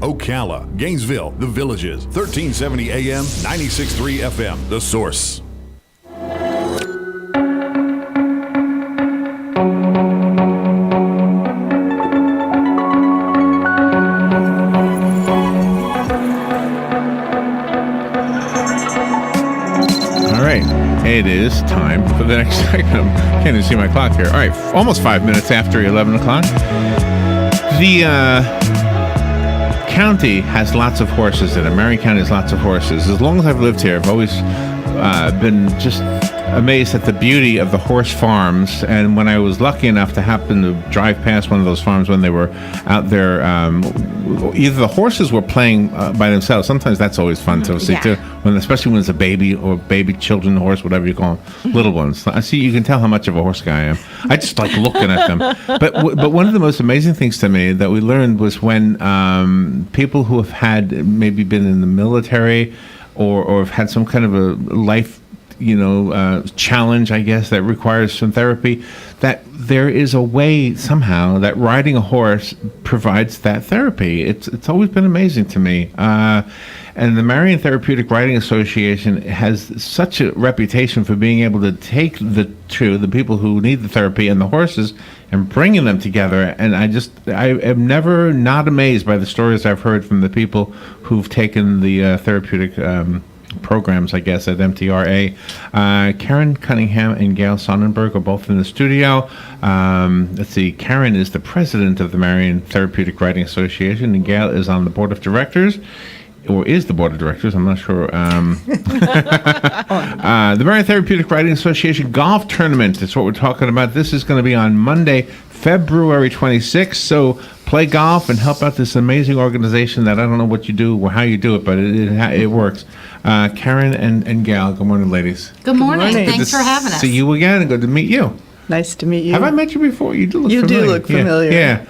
Ocala, Gainesville, The Villages, 1370 AM, 96.3 FM, The Source. It is time for the next segment. I can't even see my clock here. All right, almost 5 minutes after 11 o'clock. The county has lots of horses in it. Marion County has lots of horses. As long as I've lived here, I've always been just amazed at the beauty of the horse farms. And when I was lucky enough to happen to drive past one of those farms when they were out there, either the horses were playing by themselves. Sometimes that's always fun to see too, especially when it's a baby or baby children horse, whatever you call them, little ones. I see, you can tell how much of a horse guy I am. I just like looking at them. But one of the most amazing things to me that we learned was when people who have had maybe been in the military or have had some kind of a life challenge, I guess, that requires some therapy, that there is a way somehow that riding a horse provides that therapy. It's always been amazing to me. And the Marion Therapeutic Riding Association has such a reputation for being able to take the people who need the therapy and the horses and bringing them together. And I am never not amazed by the stories I've heard from the people who've taken the therapeutic programs, I guess, at MTRA. Karen Cunningham and Gail Sonnenberg are both in the studio. Let's see, Karen is the president of the Marion Therapeutic Riding Association, and Gail is on the board of directors, or is the board of directors, I'm not sure. The Marion Therapeutic Riding Association Golf Tournament is what we're talking about. This is going to be on Monday, February 26th, so play golf and help out this amazing organization that I don't know what you do or how you do it, but it works. Karen and Gail, good morning, ladies. Good morning. Thanks for having us. See you again, and good to meet you. Nice to meet you. Have I met you before? You do look familiar. You do look familiar. Yeah.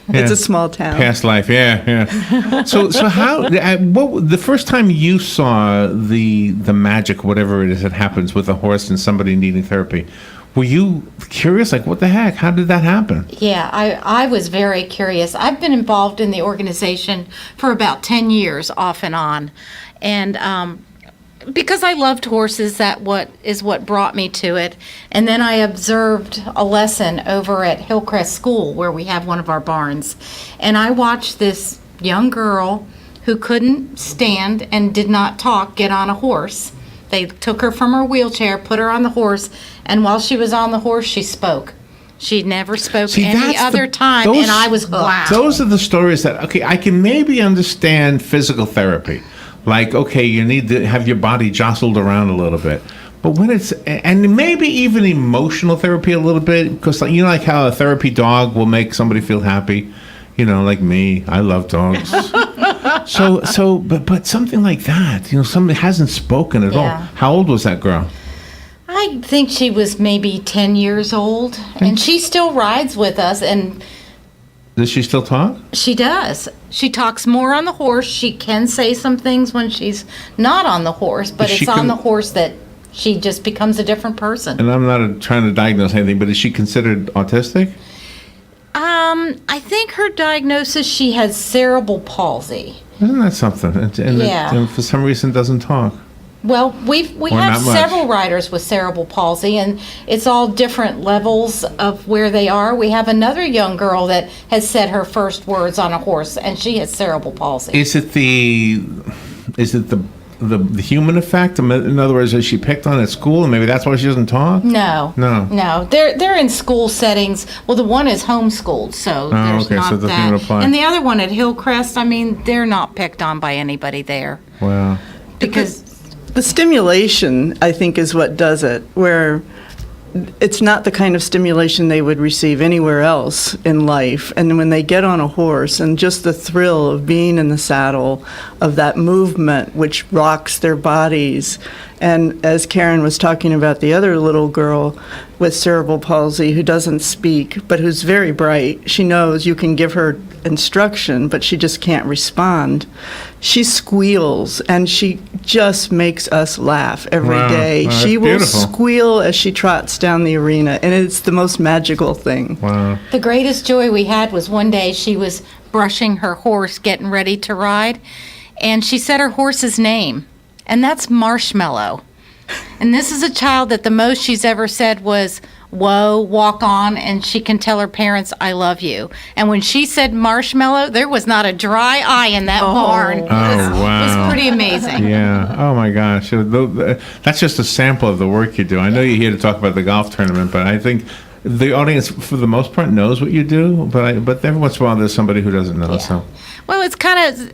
It's a small town. Past life, yeah. So how? What the first time you saw the magic, whatever it is that happens with a horse and somebody needing therapy? Were you curious, like, what the heck? How did that happen? Yeah, I was very curious. I've been involved in the organization for about 10 years, off and on. And because I loved horses, that is what brought me to it. And then I observed a lesson over at Hillcrest School, where we have one of our barns. And I watched this young girl who couldn't stand and did not talk get on a horse. They took her from her wheelchair, put her on the horse, and while she was on the horse, she spoke. She never spoke any other time, and I was hooked. Wow. Those are the stories that, okay, I can maybe understand physical therapy. Like, okay, you need to have your body jostled around a little bit. But when it's, and maybe even emotional therapy a little bit, because like how a therapy dog will make somebody feel happy, like me, I love dogs. But something like that, somebody hasn't spoken at all. How old was that girl? I think she was maybe 10 years old, and she still rides with us. And does she still talk? She does. She talks more on the horse. She can say some things when she's not on the horse, but it's on the horse that she just becomes a different person. And I'm not trying to diagnose anything, but is she considered autistic? I think her diagnosis, she has cerebral palsy. Isn't that something? And for some reason doesn't talk. Well, we have several riders with cerebral palsy, and it's all different levels of where they are. We have another young girl that has said her first words on a horse, and she has cerebral palsy. Is it the human effect? In other words, is she picked on at school, and maybe that's why she doesn't talk? No. They're in school settings. Well, the one is homeschooled, so there's not so it doesn't that. even apply. And the other one at Hillcrest, they're not picked on by anybody there. Wow. Because the stimulation, I think, is what does it, where it's not the kind of stimulation they would receive anywhere else in life. And when they get on a horse, and just the thrill of being in the saddle, of that movement which rocks their bodies. And as Karen was talking about the other little girl with cerebral palsy who doesn't speak, but who's very bright, she knows you can give her instruction, but she just can't respond. She squeals, and she just makes us laugh every day. Wow, she will beautiful. squeal as she trots down the arena, and it's the most magical thing. Wow. the greatest joy we had was one day she was brushing her horse, getting ready to ride, and she said her horse's name, and that's Marshmallow. And this is a child that the most she's ever said was, "Whoa, walk on," and she can tell her parents, "I love you." And when she said Marshmallow, there was not a dry eye in that barn. It was pretty amazing. Yeah. Oh my gosh. That's just a sample of the work you do. I know you're here to talk about the golf tournament, but I think the audience, for the most part, knows what you do. But every once in a while, there's somebody who doesn't know. Yeah. So. Well, it's kind of,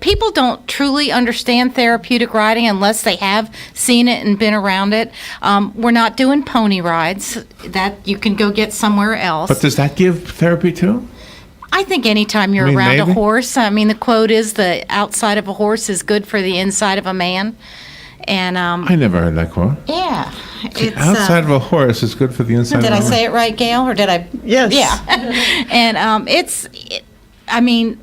people don't truly understand therapeutic riding unless they have seen it and been around it. We're not doing pony rides. That you can go get somewhere else. But does that give therapy too? I think anytime you're around a horse, I mean, the quote is the outside of a horse is good for the inside of a man. And I never heard that quote. yeah, it's Outside of a horse is good for the inside Did of a I horse. say it right, Gail, or did I? Yes. Yeah. And I mean,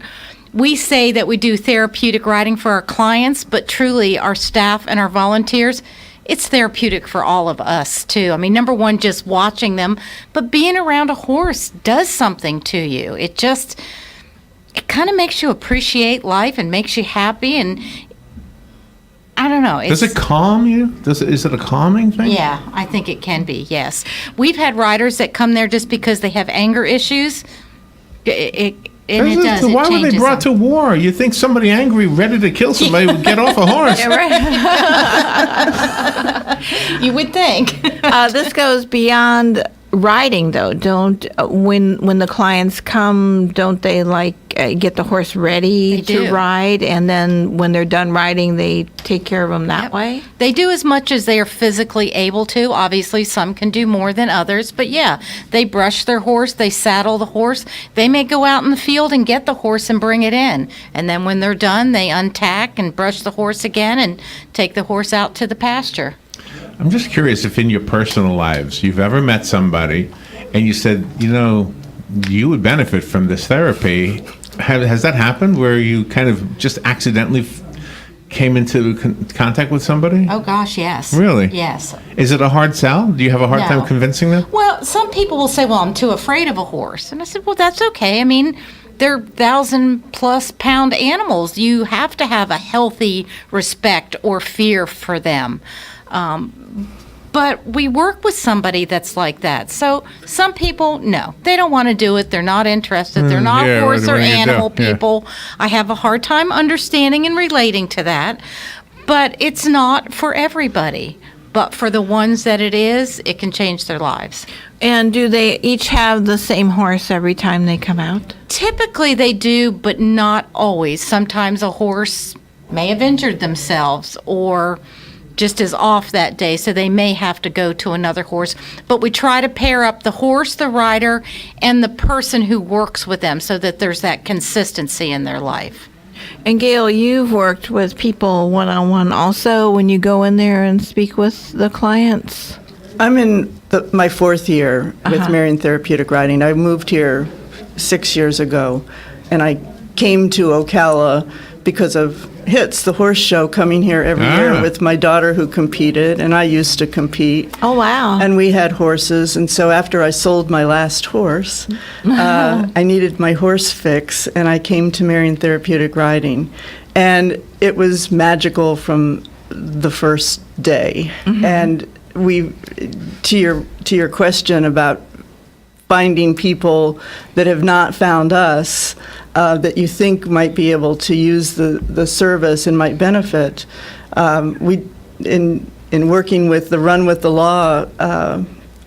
we say that we do therapeutic riding for our clients, but truly our staff and our volunteers, it's therapeutic for all of us too. I mean, number one, just watching them, but being around a horse does something to you. It kind of makes you appreciate life and makes you happy, and I don't know. Does it calm you? Is it a calming thing? Yeah, I think it can be, yes. We've had riders that come there just because they have anger issues. It does. Why were they brought to war? You think somebody angry, ready to kill somebody would get off a horse? You would think. This goes beyond riding, though. When the clients come, don't they get the horse ready to ride, and then when they're done riding, they take care of them that way? They do as much as they are physically able to. Obviously, some can do more than others, but yeah, they brush their horse, they saddle the horse. They may go out in the field and get the horse and bring it in, and then when they're done, they untack and brush the horse again and take the horse out to the pasture. I'm just curious if in your personal lives you've ever met somebody and you said, you would benefit from this therapy. Has that happened where you kind of just accidentally came into contact with somebody? Oh, gosh, yes. Really? Yes. Is it a hard sell? Do you have a hard time convincing them? Well, some people will say, well, I'm too afraid of a horse. And I said, well, that's okay. I mean, they're 1,000+ pound animals. You have to have a healthy respect or fear for them. But we work with somebody that's like that. So some people, no, they don't want to do it. They're not interested. They're not horse or animal people. I have a hard time understanding and relating to that. But it's not for everybody. But for the ones that it is, it can change their lives. And do they each have the same horse every time they come out? Typically they do, but not always. Sometimes a horse may have injured themselves or just is off that day, so they may have to go to another horse. But we try to pair up the horse, the rider, and the person who works with them so that there's that consistency in their life. And Gail, you've worked with people one-on-one also when you go in there and speak with the clients? I'm in my 4th year with Marion Therapeutic Riding. I moved here 6 years ago, and I came to Ocala because of HITS, the horse show, coming here every year with my daughter who competed, and I used to compete. Oh, wow. And we had horses, and so after I sold my last horse, I needed my horse fix, and I came to Marion Therapeutic Riding. And it was magical from the first day. And to your question about finding people that have not found us, that you think might be able to use the service and might benefit. We, in working with the Run with the Law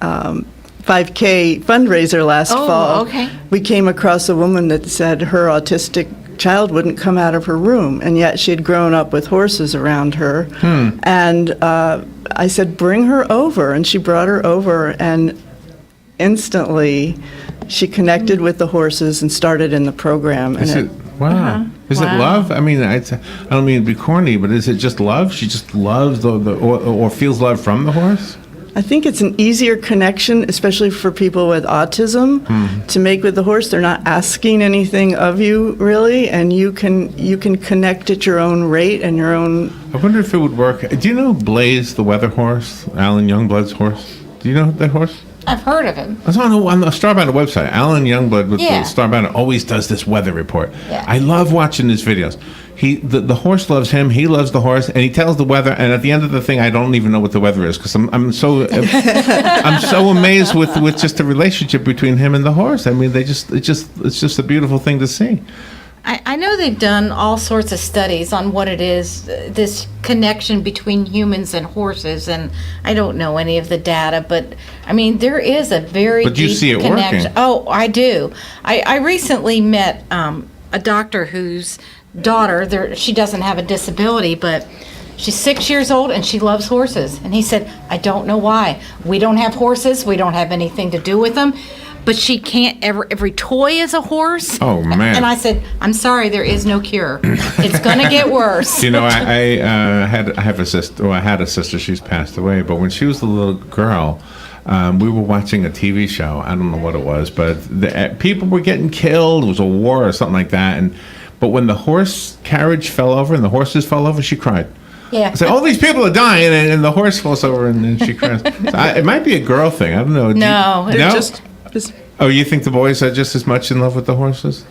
5K fundraiser last fall, we came across a woman that said her autistic child wouldn't come out of her room, and yet she had grown up with horses around her. And I said, bring her over, and she brought her over, and instantly she connected with the horses and started in the program. Is it love? I mean, I don't mean to be corny, but is it just love? She just loves or feels love from the horse? I think it's an easier connection, especially for people with autism, to make with the horse. They're not asking anything of you, really, and you can connect at your own rate and your own... I wonder if it would work. Do you know Blaze, the weather horse, Alan Youngblood's horse? Do you know that horse? I've heard of him. It's on the Starbound website. Alan Youngblood with Yeah. the Starbound always does this weather report. Yeah. I love watching his videos. The horse loves him. He loves the horse, and he tells the weather. And at the end of the thing, I don't even know what the weather is because I'm so I'm so amazed with just the relationship between him and the horse. I mean, it's just a beautiful thing to see. I know they've done all sorts of studies on what it is, this connection between humans and horses, and I don't know any of the data, but I mean, there is a very But you deep see it connection. working. Oh, I do. I recently met a doctor whose daughter, she doesn't have a disability, but she's 6 years old and she loves horses. And he said, I don't know why. We don't have horses. We don't have anything to do with them. But she can't every toy is a horse. Oh, man. And I said, I'm sorry, there is no cure. It's going to get worse. You know, I have a sister. Well, I had a sister. She's passed away. But when she was a little girl, we were watching a TV show. I don't know what it was, but people were getting killed. It was a war or something like that. But when the horse carriage fell over and the horses fell over, she cried. Yeah. I said, all these people are dying, and the horse falls over, and then she cries. So it might be a girl thing. I don't know. No. They're No? just Oh, you think the boys are just as much in love with the horses?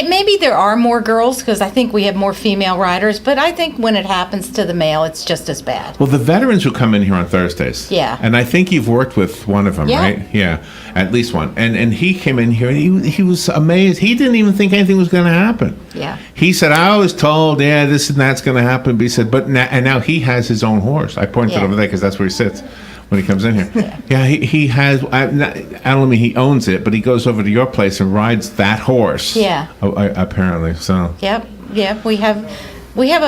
Maybe there are more girls because I think we have more female riders, but I think when it happens to the male, it's just as bad. Well, the veterans who come in here on Thursdays. Yeah. And I think you've worked with one of them, Yeah. right? Yeah, at least one. And he came in here and he was amazed. He didn't even think anything was going to happen. Yeah. He said, I was told, yeah, this and that's going to happen. But he said, now he has his own horse. I pointed Yeah. over there because that's where he sits when he comes in here. Yeah, he has, I don't mean he owns it, but he goes over to your place and rides that horse. Yeah. Apparently, so. Yep. We have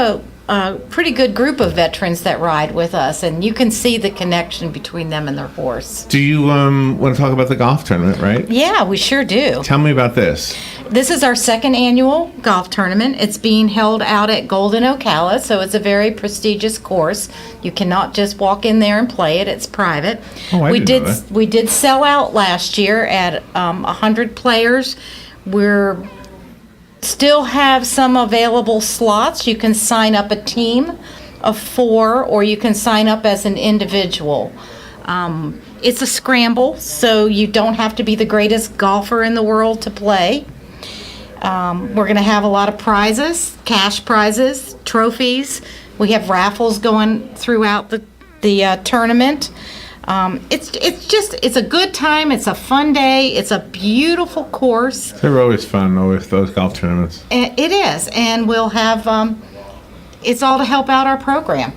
a pretty good group of veterans that ride with us, and you can see the connection between them and their horse. Do you want to talk about the golf tournament, right? Yeah, we sure do. Tell me about this. This is our second annual golf tournament. It's being held out at Golden Ocala, so it's a very prestigious course. You cannot just walk in there and play it. It's private. Oh, I didn't know that. We did sell out last year at 100 players. We're still have some available slots. You can sign up a team of 4, or you can sign up as an individual. It's a scramble, so you don't have to be the greatest golfer in the world to play. We're going to have a lot of prizes, cash prizes, trophies. We have raffles going throughout the tournament. It's a good time. It's a fun day. It's a beautiful course. They're always fun, always those golf tournaments. It is, and we'll have. It's all to help out our program.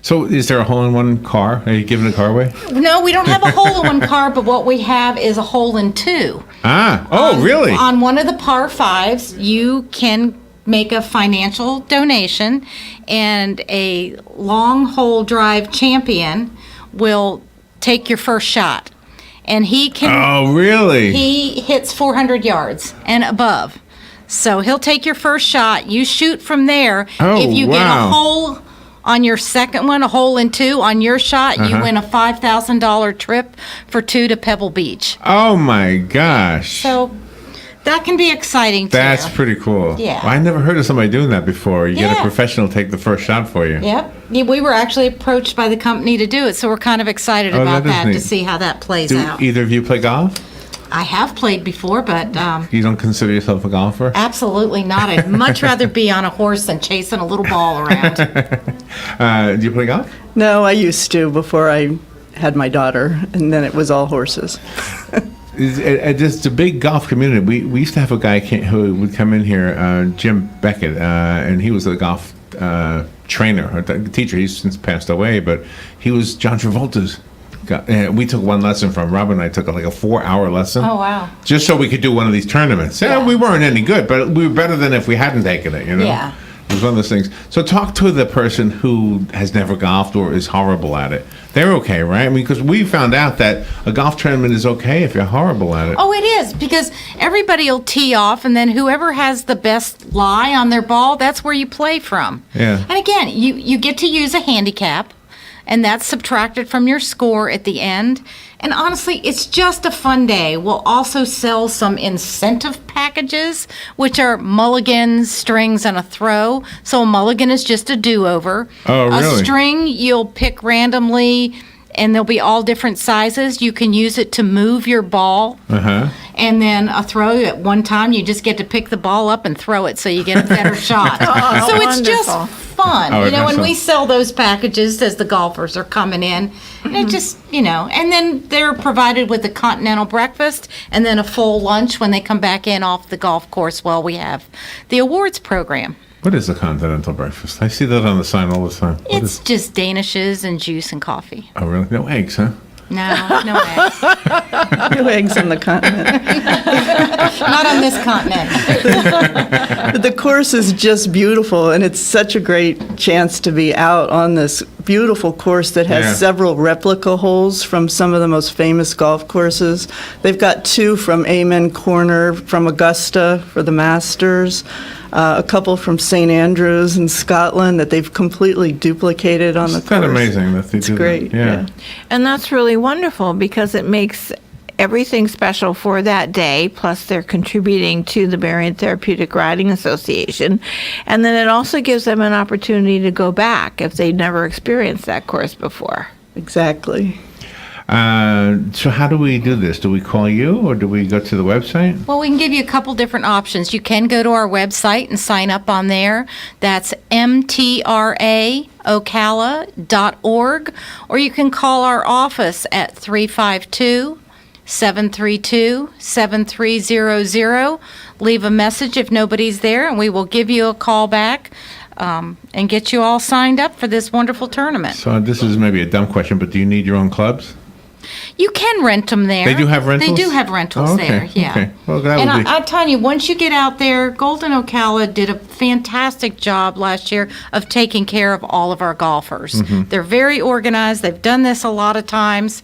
So, is there a hole-in-one car? Are you giving a car away? No, we don't have a hole-in-one car, but what we have is a hole-in-2. Ah, oh, really? On one of the par 5s, you can make a financial donation, and a long hole drive champion will take your first shot. And he can. Oh, really? He hits 400 yards and above. So he'll take your first shot. You shoot from there. Oh, if you get wow. a hole on your second one, a hole-in-2 on your shot, you win a $5,000 trip for 2 to Pebble Beach. Oh, my gosh. So that can be exciting too. That's pretty cool. Yeah. Well, I never heard of somebody doing that before. You get a Yeah. professional take the first shot for you. Yep. Yeah, we were actually approached by the company to do it, so we're kind of excited Oh, about that is that to neat. see how that plays Do out. either of you play golf? I have played before, but You don't consider yourself a golfer? absolutely not. I'd much rather be on a horse than chasing a little ball around. Do you play golf? No, I used to before I had my daughter, and then it was all horses. It's a big golf community. We used to have a guy who would come in here, Jim Beckett, and he was a golf trainer, or teacher. He's since passed away, but he was John Travolta's. We took one lesson from Rob, and I took like a 4-hour lesson. Oh, wow. Just so we could do one of these tournaments. Yeah, Yeah. we weren't any good, but we were better than if we hadn't taken it, you know? Yeah. It was one of those things. So talk to the person who has never golfed or is horrible at it. They're okay, right? I mean, because we found out that a golf tournament is okay if you're horrible at it. Oh, it is, because everybody will tee off, and then whoever has the best lie on their ball, that's where you play from. Yeah. And again, you get to use a handicap, and that's subtracted from your score at the end. And honestly, it's just a fun day. We'll also sell some incentive packages, which are mulligans, strings, and a throw. So a mulligan is just a do-over. Oh, really? A string you'll pick randomly and they'll be all different sizes. You can use it to move your ball. And then a throw at one time, you just get to pick the ball up and throw it so you get a better shot. So it's just fun. Oh, When we sell those packages as the golfers are coming in, and it just, and then they're provided with a continental breakfast and then a full lunch when they come back in off the golf course while we have the awards program. What is a continental breakfast? I see that on the sign all the time. It's just danishes and juice and coffee. Oh, really? No eggs, huh? No eggs. No eggs on the continent. Not on this continent. The course is just beautiful, and it's such a great chance to be out on this beautiful course that has several replica holes from some of the most famous golf courses. They've got 2 from Amen Corner from Augusta for the Masters, a couple from St. Andrews in Scotland that they've completely duplicated on the course. It's kind of amazing that they do Great, that. Yeah. And that's really wonderful because it makes everything special for that day, plus they're contributing to the Marion Therapeutic Riding Association. And then it also gives them an opportunity to go back if they've never experienced that course before. Exactly. So how do we do this? Do we call you or do we go to the website? Well, we can give you a couple different options. You can go to our website and sign up on there. That's MTRA.Ocala.org, or you can call our office at 352-732-7300. Leave a message if nobody's there, and we will give you a call back and get you all signed up for this wonderful tournament. So this is maybe a dumb question, but do you need your own clubs? You can rent them there. They do have rentals? They do have rentals there, yeah. Okay. Well, that And would be... I tell you, once you get out there, Golden Ocala did a fantastic job last year of taking care of all of our golfers. Mm-hmm. They're very organized. They've done this a lot of times.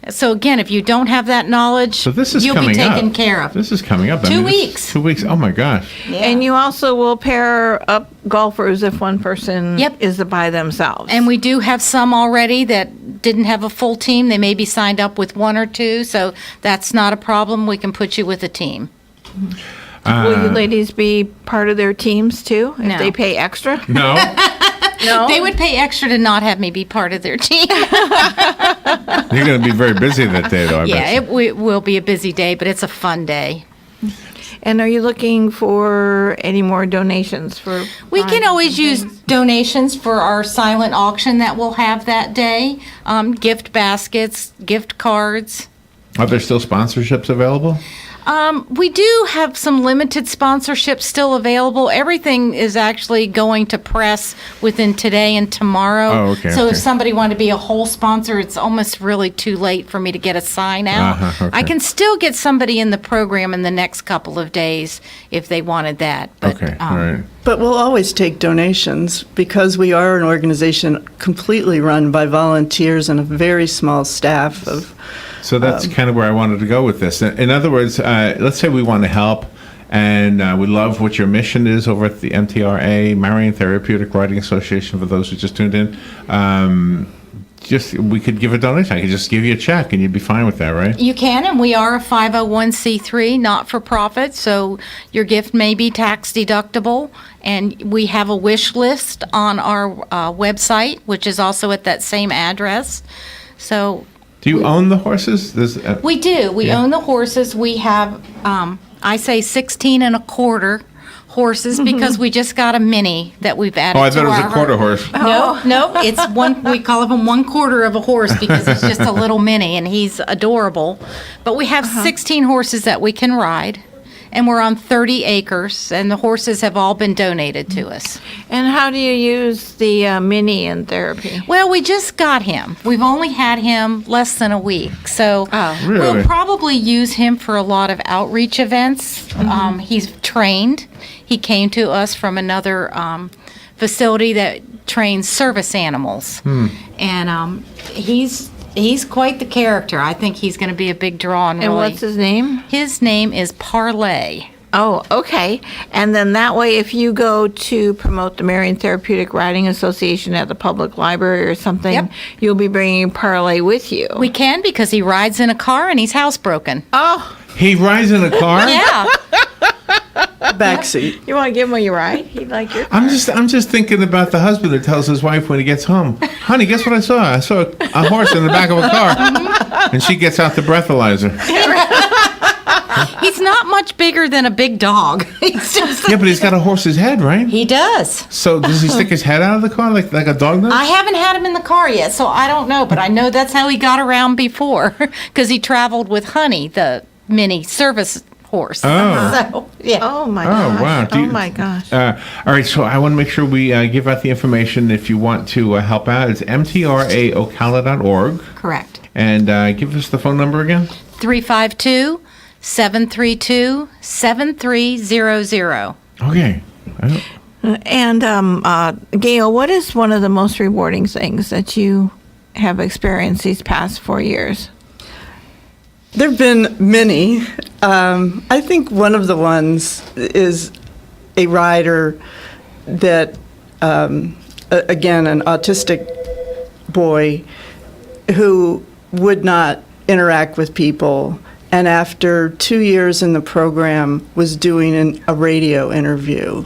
So again, if you don't have that knowledge, So this is you'll coming be up. taken care of. This is coming up. 2 this- weeks. 2 weeks. Oh, my gosh. And you also will pair up golfers if one person is by themselves. And we do have some already that didn't have a full team. They may be signed up with 1 or 2, so that's not a problem. We can put you with a team. Will you ladies be part of their teams too, if No. they pay extra? No? No. They would pay extra to not have me be part of their team. You're going to be very busy that day, though, I bet. It will be a busy day, but it's a fun day. And are you looking for any more donations for? We can always use donations for our silent auction that we'll have that day. Gift baskets, gift cards. Are there still sponsorships available? We do have some limited sponsorships still available. Everything is actually going to press within today and tomorrow. Oh, okay, So okay. if somebody wanted to be a whole sponsor, it's almost really too late for me to get a sign out. Uh-huh, okay. I can still get somebody in the program in the next couple of days if they wanted that. But, Okay, all right. But we'll always take donations because we are an organization completely run by volunteers and a very small staff of. So that's kind of where I wanted to go with this. In other words, let's say we want to help, and we love what your mission is over at the MTRA, Marion Therapeutic Riding Association, for those who just tuned in. We could give a donation. I could just give you a check, and you'd be fine with that, right? You can, and we are a 501c3, not-for-profit, so your gift may be tax deductible. And we have a wish list on our website, which is also at that same address. So Do you own the horses? we do. We Yeah. own the horses. We have, I say 16 and a quarter horses because we just got a mini that we've added Oh, I to thought it was our a quarter horse. No, it's one. We call him 1/4 of a horse because it's just a little mini, and he's adorable. But we have 16 horses that we can ride, and we're on 30 acres, and the horses have all been donated to us. And how do you use the mini in therapy? Well, we just got him. We've only had him less than a week, so Really? we'll probably use him for a lot of outreach events. He's trained. He came to us from another facility that trains service animals, and he's quite the character. I think he's going to be a big draw. And really, what's his name? His name is Parlay. Oh, okay. And then that way, if you go to promote the Marion Therapeutic Riding Association at the public library or something, Yep. you'll be bringing Parlay with you. We can because he rides in a car and he's housebroken. Oh, He rides in a car? Yeah. back seat. You want to give him a ride? He'd like your car. I'm just thinking about the husband that tells his wife when he gets home, "Honey, guess what I saw? I saw a horse in the back of a car," and she gets out the breathalyzer. He's not much bigger than a big dog. He's just Yeah, but he's got a horse's head, right? He does. So does he stick his head out of the car like a dog does? I haven't had him in the car yet, so I don't know, but I know that's how he got around before, because he traveled with Honey, the mini service horse. Oh. So, yeah. Oh my Oh, gosh. wow. Oh my gosh. All right, so I want to make sure we give out the information if you want to help out. It's mtraocala.org. Correct. And give us the phone number again. 352-732-7300. Okay. And Gail, what is one of the most rewarding things that you have experienced these past 4 years? There have been many. I think one of the ones is a rider that, again, an autistic boy who would not interact with people, and after 2 years in the program was doing a radio interview.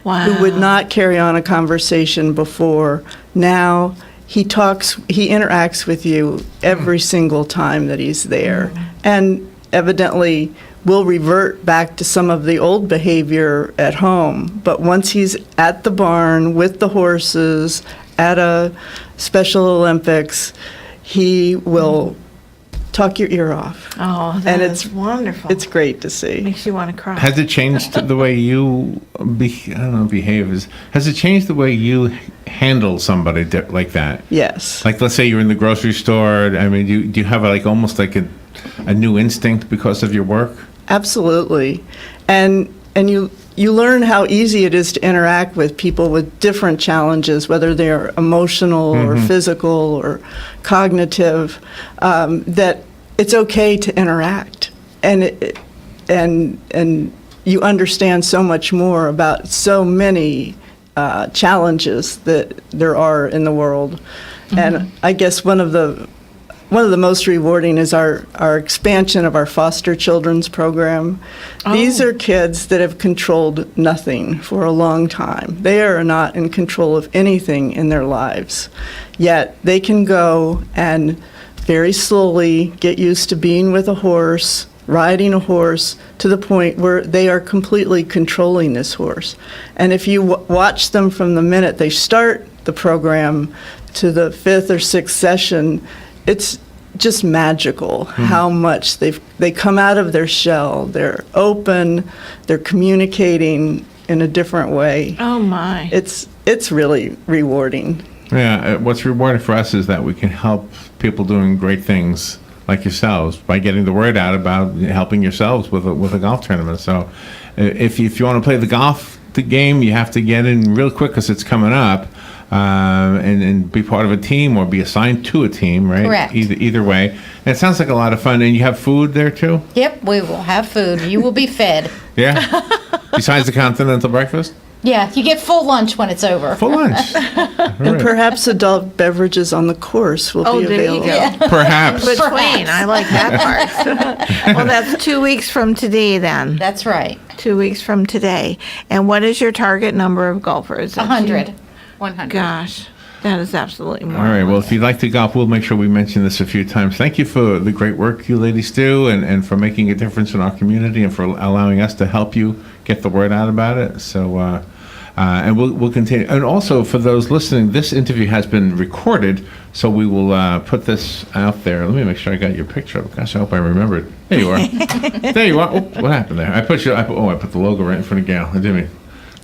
Wow. Who would not carry on a conversation before. Now he interacts with you every single time that he's there, and evidently will revert back to some of the old behavior at home. But once he's at the barn with the horses at a Special Olympics, he will talk your ear off. Oh, And that's wonderful. It's great to see. Makes you want to cry. Has it changed the way you behave? Has it changed the way you handle somebody like that? Yes. Like, let's say you're in the grocery store. I mean, do you have almost like a new instinct because of your work? Absolutely. And you learn how easy it is to interact with people with different challenges, whether they're emotional or physical or cognitive, that it's okay to interact. And you understand so much more about so many challenges that there are in the world. And I guess one of the most rewarding is our expansion of our foster children's program. These are kids that have controlled nothing for a long time. They are not in control of anything in their lives. Yet they can go and very slowly get used to being with a horse, riding a horse, to the point where they are completely controlling this horse. And if you watch them from the minute they start the program to the 5th or 6th session, it's just magical how much they come out of their shell. They're open, they're communicating in a different way. Oh my. It's really rewarding. Yeah, what's rewarding for us is that we can help people doing great things like yourselves by getting the word out about helping yourselves with a golf tournament. So if you want to play the game, you have to get in real quick because it's coming up. And be part of a team or be assigned to a team, right? Correct. Either way. And it sounds like a lot of fun. And you have food there too? Yep, we will have food. You will be fed. Yeah? Besides the continental breakfast? Yeah, you get full lunch when it's over. Full lunch. And perhaps adult beverages on the course will be there you available. go. Perhaps. Between. I like that part. Well, that's 2 weeks from today then. That's right. 2 weeks from today. And what is your target number of golfers? 100. 100. Gosh, that is absolutely more. All right. Well, if you'd like to golf, we'll make sure we mention this a few times. Thank you for the great work you ladies do and for making a difference in our community and for allowing us to help you get the word out about it. So, and we'll continue. And also, for those listening, this interview has been recorded, so we will put this out there. Let me make sure I got your picture up. Gosh, I hope I remembered. There you are. There you are. Oh, what happened there? I put the logo right in front of Gail. I didn't mean.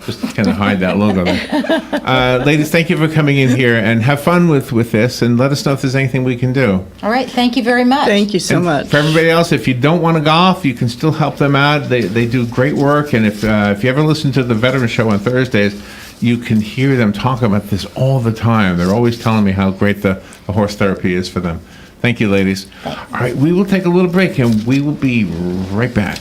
Just kind of hide that logo there. Ladies, thank you for coming in here and have fun with this and let us know if there's anything we can do. All right, thank you very much. Thank you so And much. for everybody else, if you don't want to golf, you can still help them out. They do great work. And if you ever listen to the Veteran Show on Thursdays, you can hear them talk about this all the time. They're always telling me how great the horse therapy is for them. Thank you, ladies. All right, we will take a little break and we will be right back.